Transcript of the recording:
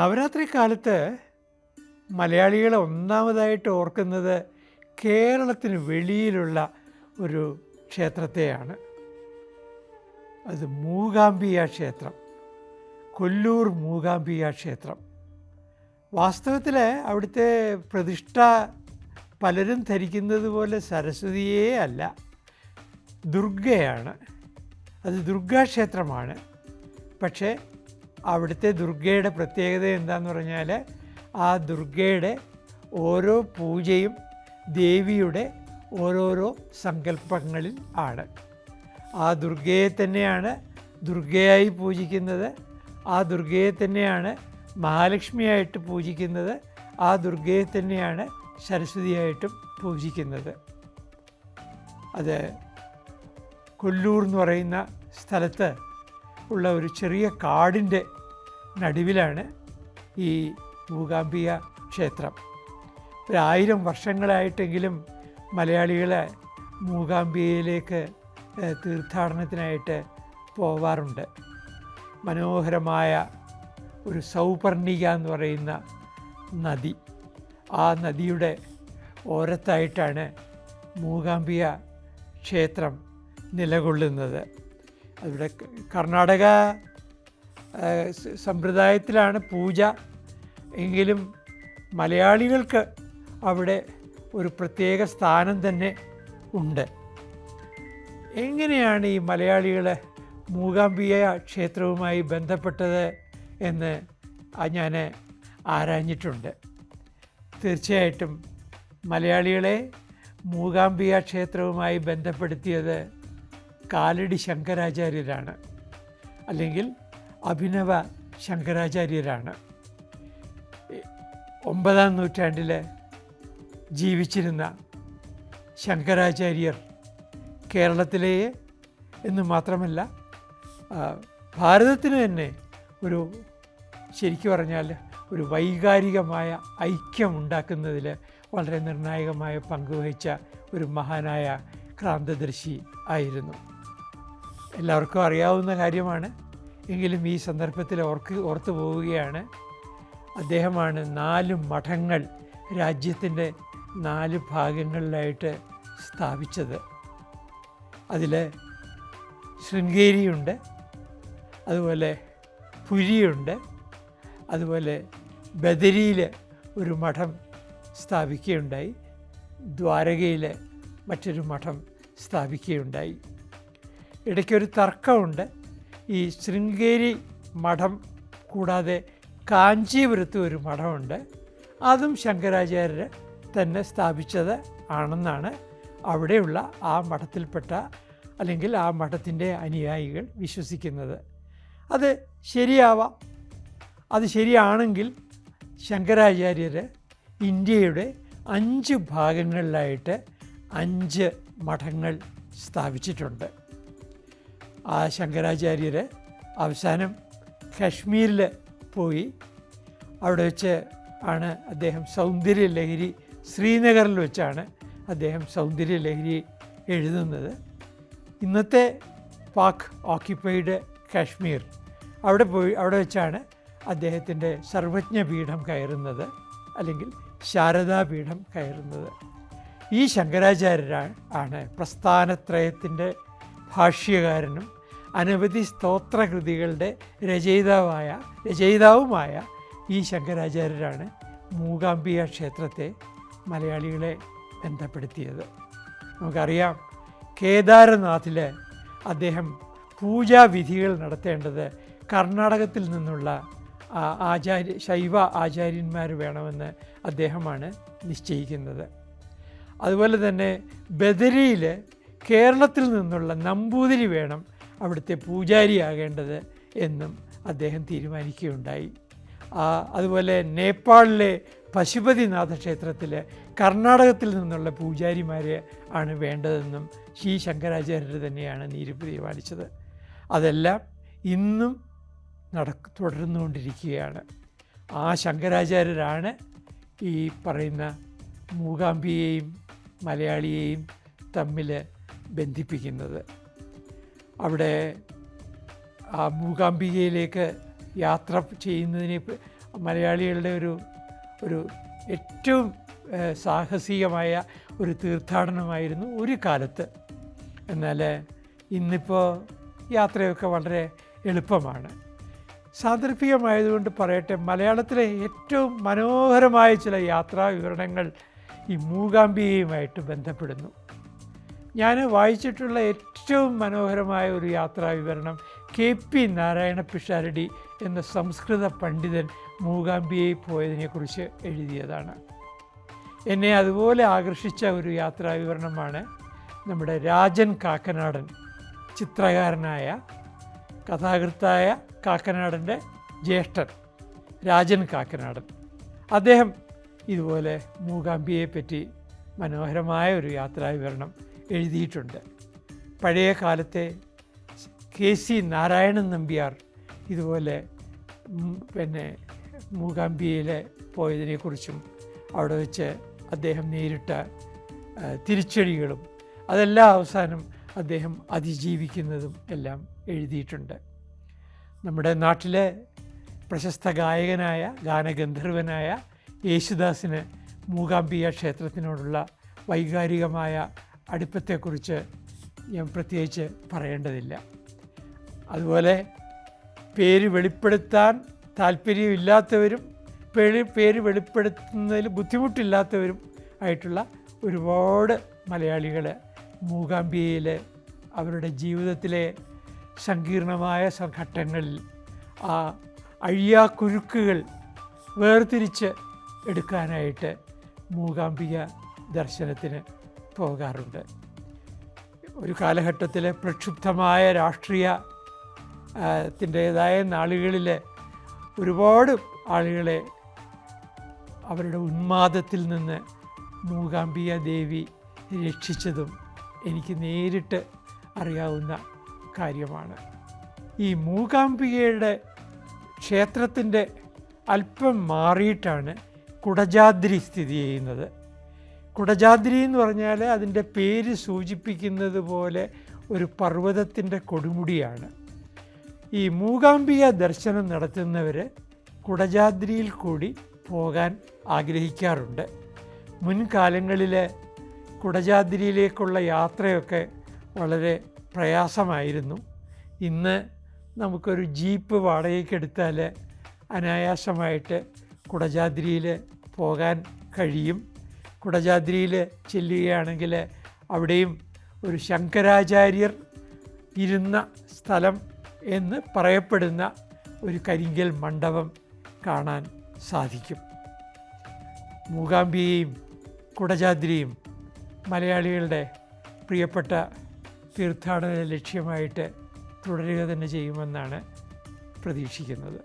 നവരാത്രി കാലത്ത് മലയാളികളെ ഒന്നാമതായിട്ട് ഓർക്കുന്നത് കേരളത്തിന് വെളിയിലുള്ള ഒരു ക്ഷേത്രത്തെയാണ്. അത് മൂകാംബിക ക്ഷേത്രം, കൊല്ലൂർ മൂകാംബിക ക്ഷേത്രം. വാസ്തവത്തിൽ അവിടുത്തെ പ്രതിഷ്ഠ പലരും ധരിക്കുന്നത് പോലെ സരസ്വതിയേ അല്ല, ദുർഗയാണ്. അത് ദുർഗാക്ഷേത്രമാണ്. പക്ഷേ അവിടുത്തെ ദുർഗയുടെ പ്രത്യേകത എന്താണെന്ന് പറഞ്ഞാൽ, ആ ദുർഗയുടെ ഓരോ പൂജയും ദേവിയുടെ ഓരോരോ സങ്കല്പങ്ങളിൽ ആണ്. ആ ദുർഗയെ തന്നെയാണ് ദുർഗയായി പൂജിക്കുന്നത്, ആ ദുർഗയെ തന്നെയാണ് മഹാലക്ഷ്മിയായിട്ട് പൂജിക്കുന്നത്, ആ ദുർഗയെ തന്നെയാണ് സരസ്വതിയായിട്ടും പൂജിക്കുന്നത്. അത് കൊല്ലൂർ എന്ന് പറയുന്ന സ്ഥലത്ത് ഉള്ള ഒരു ചെറിയ കാടിൻ്റെ നടുവിലാണ് ഈ മൂകാംബിക ക്ഷേത്രം. 1000 വർഷങ്ങളായിട്ടെങ്കിലും മലയാളികൾ മൂകാംബികയിലേക്ക് തീർത്ഥാടനത്തിനായിട്ട് പോവാറുണ്ട്. മനോഹരമായ ഒരു സൗപർണിക എന്ന് പറയുന്ന നദി, ആ നദിയുടെ ഓരത്തായിട്ടാണ് മൂകാംബിക ക്ഷേത്രം നിലകൊള്ളുന്നത്. അവിടെ കർണാടക സമ്പ്രദായത്തിലാണ് പൂജ എങ്കിലും മലയാളികൾക്ക് അവിടെ ഒരു പ്രത്യേക സ്ഥാനം തന്നെ ഉണ്ട്. എങ്ങനെയാണ് ഈ മലയാളികൾ മൂകാംബിക ക്ഷേത്രവുമായി ബന്ധപ്പെട്ടത് എന്ന് ഞാൻ ആരാഞ്ഞിട്ടുണ്ട്. തീർച്ചയായിട്ടും മലയാളികളെ മൂകാംബിക ക്ഷേത്രവുമായി ബന്ധപ്പെടുത്തിയത് കാലടി ശങ്കരാചാര്യരാണ്, അല്ലെങ്കിൽ അഭിനവ ശങ്കരാചാര്യരാണ്. 9ാം നൂറ്റാണ്ടിൽ ജീവിച്ചിരുന്ന ശങ്കരാചാര്യർ കേരളത്തിലെ എന്ന് മാത്രമല്ല ഭാരതത്തിന് തന്നെ ഒരു ശരിക്കും പറഞ്ഞാൽ ഒരു വൈകാരികമായ ഐക്യം ഉണ്ടാക്കുന്നതിൽ വളരെ നിർണായകമായ പങ്കുവഹിച്ച ഒരു മഹാനായ ക്രാന്തദർശി ആയിരുന്നു. എല്ലാവർക്കും അറിയാവുന്ന കാര്യമാണ്, എങ്കിലും ഈ സന്ദർഭത്തിൽ ഓർത്തു പോവുകയാണ്. അദ്ദേഹമാണ് 4 മഠങ്ങൾ രാജ്യത്തിൻ്റെ 4 ഭാഗങ്ങളിലായിട്ട് സ്ഥാപിച്ചത്. അതിൽ ശൃംഗേരിയുണ്ട്, അതുപോലെ പുരിയുണ്ട്, അതുപോലെ ബദരിയിൽ ഒരു മഠം സ്ഥാപിക്കുകയുണ്ടായി, ദ്വാരകയിൽ മറ്റൊരു മഠം സ്ഥാപിക്കുകയുണ്ടായി. ഇടയ്ക്കൊരു തർക്കമുണ്ട്. ഈ ശൃംഗേരി മഠം കൂടാതെ കാഞ്ചീപുരത്ത് ഒരു മഠമുണ്ട്, അതും ശങ്കരാചാര്യർ തന്നെ സ്ഥാപിച്ചത് ആണെന്നാണ് അവിടെയുള്ള ആ മഠത്തിൽപ്പെട്ട അല്ലെങ്കിൽ ആ മഠത്തിൻ്റെ അനുയായികൾ വിശ്വസിക്കുന്നത്. അത് ശരിയാവാം. അത് ശരിയാണെങ്കിൽ ശങ്കരാചാര്യർ ഇന്ത്യയുടെ 5 ഭാഗങ്ങളിലായിട്ട് 5 മഠങ്ങൾ സ്ഥാപിച്ചിട്ടുണ്ട്. ആ ശങ്കരാചാര്യർ അവസാനം കശ്മീരിൽ പോയി. അവിടെ വെച്ച് ആണ് അദ്ദേഹം സൗന്ദര്യലഹരി, ശ്രീനഗറിൽ വെച്ചാണ് അദ്ദേഹം സൗന്ദര്യലഹരി എഴുതുന്നത്. ഇന്നത്തെ പാക് ഓക്യുപ്പൈഡ് കാശ്മീർ, അവിടെ വെച്ചാണ് അദ്ദേഹത്തിൻ്റെ സർവജ്ഞപീഠം കയറുന്നത്, അല്ലെങ്കിൽ ശാരദാപീഠം കയറുന്നത്. ഈ ശങ്കരാചാര്യരാണ് പ്രസ്ഥാനത്രയത്തിൻ്റെ ഭാഷ്യകാരനും അനവധി സ്തോത്രകൃതികളുടെ രചയിതാവുമായ ഈ ശങ്കരാചാര്യരാണ് മൂകാംബിക ക്ഷേത്രത്തെ മലയാളികളെ ബന്ധപ്പെടുത്തിയത്. നമുക്കറിയാം, കേദാരനാഥിൽ അദ്ദേഹം പൂജാവിധികൾ നടത്തേണ്ടത് കർണാടകത്തിൽ നിന്നുള്ള ശൈവ ആചാര്യന്മാർ വേണമെന്ന് അദ്ദേഹമാണ് നിശ്ചയിക്കുന്നത്. അതുപോലെ തന്നെ ബദരിയിൽ കേരളത്തിൽ നിന്നുള്ള നമ്പൂതിരി വേണം അവിടുത്തെ പൂജാരിയാകേണ്ടത് എന്നും അദ്ദേഹം തീരുമാനിക്കുകയുണ്ടായി. അതുപോലെ നേപ്പാളിലെ പശുപതിനാഥ ക്ഷേത്രത്തിൽ കർണാടകത്തിൽ നിന്നുള്ള പൂജാരിമാർ ആണ് വേണ്ടതെന്നും ശ്രീ ശങ്കരാചാര്യർ തന്നെയാണ് തീരുമാനിച്ചത്. അതെല്ലാം ഇന്നും തുടർന്നുകൊണ്ടിരിക്കുകയാണ്. ആ ശങ്കരാചാര്യരാണ് ഈ പറയുന്ന മൂകാംബികയെയും മലയാളിയെയും തമ്മിൽ ബന്ധിപ്പിക്കുന്നത്. അവിടെ ആ മൂകാംബികയിലേക്ക് യാത്ര ചെയ്യുന്നതിനെ മലയാളികളുടെ ഒരു ഏറ്റവും സാഹസികമായ ഒരു തീർത്ഥാടനമായിരുന്നു ഒരു കാലത്ത്. എന്നാൽ ഇന്നിപ്പോൾ യാത്രയൊക്കെ വളരെ എളുപ്പമാണ്. സാന്ദർഭികമായതുകൊണ്ട് പറയട്ടെ, മലയാളത്തിലെ ഏറ്റവും മനോഹരമായ ചില യാത്രാ വിവരണങ്ങൾ ഈ മൂകാംബികയുമായിട്ട് ബന്ധപ്പെടുന്നു. ഞാൻ വായിച്ചിട്ടുള്ള ഏറ്റവും മനോഹരമായ ഒരു യാത്രാ വിവരണം KP നാരായണ പിഷാരടി എന്ന സംസ്കൃത പണ്ഡിതൻ മൂകാംബികയിൽ പോയതിനെക്കുറിച്ച് എഴുതിയതാണ്. എന്നെ അതുപോലെ ആകർഷിച്ച ഒരു യാത്രാ വിവരണമാണ് നമ്മുടെ രാജൻ കാക്കനാടൻ, ചിത്രകാരനായ കഥാകൃത്തായ കാക്കനാടൻ്റെ ജ്യേഷ്ഠൻ രാജൻ കാക്കനാടൻ. അദ്ദേഹം ഇതുപോലെ മൂകാംബികയെപ്പറ്റി മനോഹരമായ ഒരു യാത്രാ വിവരണം എഴുതിയിട്ടുണ്ട്. പഴയ കാലത്തെ KC നാരായണൻ നമ്പ്യാർ ഇതുപോലെ മൂകാംബികയിൽ പോയതിനെക്കുറിച്ചും അവിടെ വെച്ച് അദ്ദേഹം നേരിട്ട തിരിച്ചടികളും അതെല്ലാം അവസാനം അദ്ദേഹം അതിജീവിക്കുന്നതും എല്ലാം എഴുതിയിട്ടുണ്ട്. നമ്മുടെ നാട്ടിലെ പ്രശസ്ത ഗായകനായ ഗാനഗന്ധർവനായ യേശുദാസിന് മൂകാംബിക ക്ഷേത്രത്തിനോടുള്ള വൈകാരികമായ അടുപ്പത്തെക്കുറിച്ച് ഞാൻ പ്രത്യേകിച്ച് പറയേണ്ടതില്ല. അതുപോലെ പേര് വെളിപ്പെടുത്താൻ താല്പര്യമില്ലാത്തവരും പേര് വെളിപ്പെടുത്തുന്നതിൽ ബുദ്ധിമുട്ടില്ലാത്തവരും ആയിട്ടുള്ള ഒരുപാട് മലയാളികൾ മൂകാംബികയിൽ അവരുടെ ജീവിതത്തിലെ സങ്കീർണമായ ഘട്ടങ്ങളിൽ ആ അഴിയാക്കുരുക്കുകൾ വേർതിരിച്ച് എടുക്കാനായിട്ട് മൂകാംബിക ദർശനത്തിന് പോകാറുണ്ട്. ഒരു കാലഘട്ടത്തിൽ പ്രക്ഷുബ്ധമായ രാഷ്ട്രീയത്തിൻ്റേതായ നാളുകളിൽ ഒരുപാട് ആളുകളെ അവരുടെ ഉന്മാദത്തിൽ നിന്ന് മൂകാംബിക ദേവി രക്ഷിച്ചതും എനിക്ക് നേരിട്ട് അറിയാവുന്ന കാര്യമാണ്. ഈ മൂകാംബികയുടെ ക്ഷേത്രത്തിൻ്റെ അല്പം മാറിയിട്ടാണ് കുടജാദ്രി സ്ഥിതി ചെയ്യുന്നത്. കുടജാദ്രി എന്ന് പറഞ്ഞാൽ അതിൻ്റെ പേര് സൂചിപ്പിക്കുന്നത് പോലെ ഒരു പർവ്വതത്തിൻ്റെ കൊടുമുടിയാണ്. ഈ മൂകാംബിക ദർശനം നടത്തുന്നവർ കുടജാദ്രിയിൽ കൂടി പോകാൻ ആഗ്രഹിക്കാറുണ്ട്. മുൻകാലങ്ങളിൽ കുടജാദ്രിയിലേക്കുള്ള യാത്രയൊക്കെ വളരെ പ്രയാസമായിരുന്നു. ഇന്ന് നമുക്കൊരു ജീപ്പ് വാടകയ്ക്കെടുത്താൽ അനായാസമായിട്ട് കുടജാദ്രിയിൽ പോകാൻ കഴിയും. കുടജാദ്രിയിൽ ചെല്ലുകയാണെങ്കിൽ അവിടെയും ഒരു ശങ്കരാചാര്യർ ഇരുന്ന സ്ഥലം എന്ന് പറയപ്പെടുന്ന ഒരു കരിങ്കൽ മണ്ഡപം കാണാൻ സാധിക്കും. മൂകാംബികയും കുടജാദ്രിയും മലയാളികളുടെ പ്രിയപ്പെട്ട തീർത്ഥാടന ലക്ഷ്യമായിട്ട് തുടരുക തന്നെ ചെയ്യുമെന്നാണ് പ്രതീക്ഷിക്കുന്നത്.